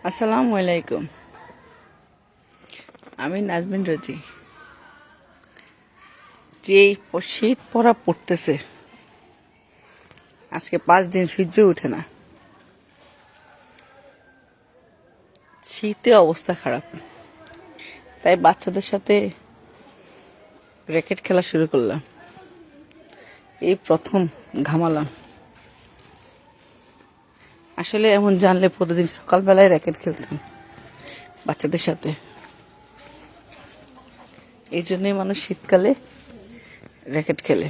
আসসালামু আলাইকুম। আমি নাজমিন রোজি। যে শীত পড়া পড়তেছে, আজকে 5 দিন সূর্য ওঠে না, শীতে অবস্থা খারাপ। তাই বাচ্চাদের সাথে র্যাকেট খেলা শুরু করলাম। এই প্রথম ঘামালাম। আসলে এমন জানলে প্রতিদিন সকালবেলায় র্যাকেট খেলতাম বাচ্চাদের সাথে। এই জন্যই মানুষ শীতকালে র্যাকেট খেলে।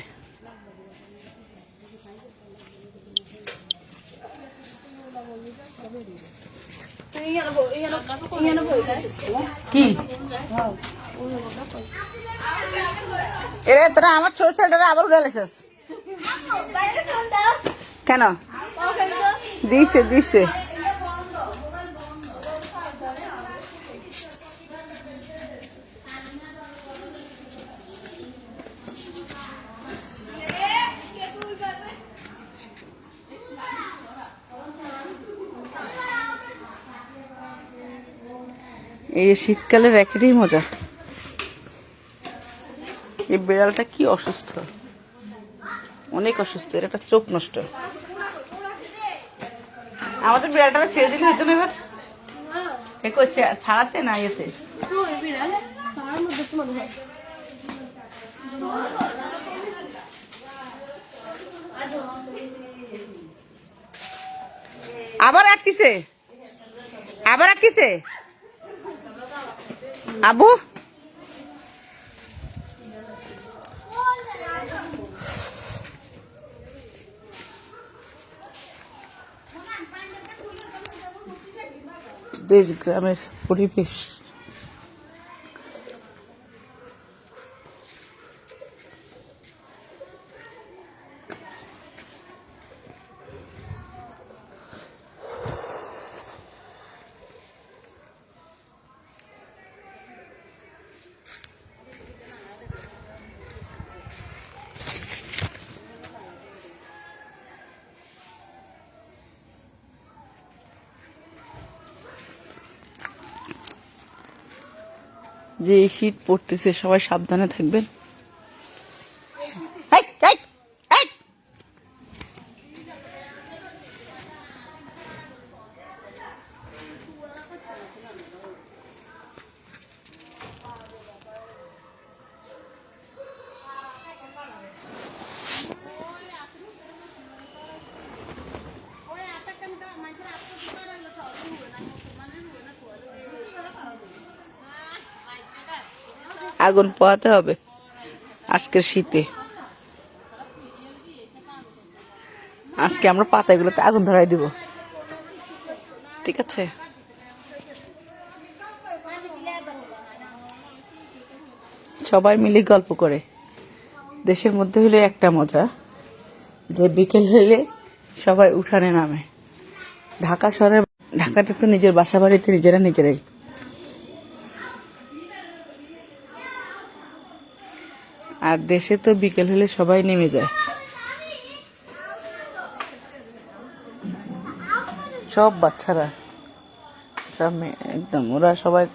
কি এরে তোরা আমার ছোট ছেলেটা আবার উড়ে লেছিস কেন? দিছে দিছে। এই শীতকালে র্যাকেটই মজা। এই বিড়ালটা কি অসুস্থ, অনেক অসুস্থ। এর একটা চোখ নষ্ট। আমাদের বিড়ালটা ছেড়ে দিলে হইতো না। এবার এ করছে ছাড়াতে না এসে। আবার আটকিছে, আবার আটকিছে। আবু দেশ গ্রামের পরিবেশ। যে শীত পড়তেছে, সবাই সাবধানে থাকবেন। আগুন পোহাতে হবে আজকের শীতে। আজকে আমরা পাতাগুলোতে আগুন ধরাই দিব, ঠিক আছে? সবাই মিলে গল্প করে। দেশের মধ্যে হইলে একটা মজা, যে বিকেল হইলে সবাই উঠানে নামে। ঢাকা শহরে, ঢাকাতে তো নিজের বাসা বাড়িতে নিজেরাই। আর দেশে তো বিকেল হলে সবাই নেমে যায়। সব বাচ্চারা, সব একদম ওরা সবাই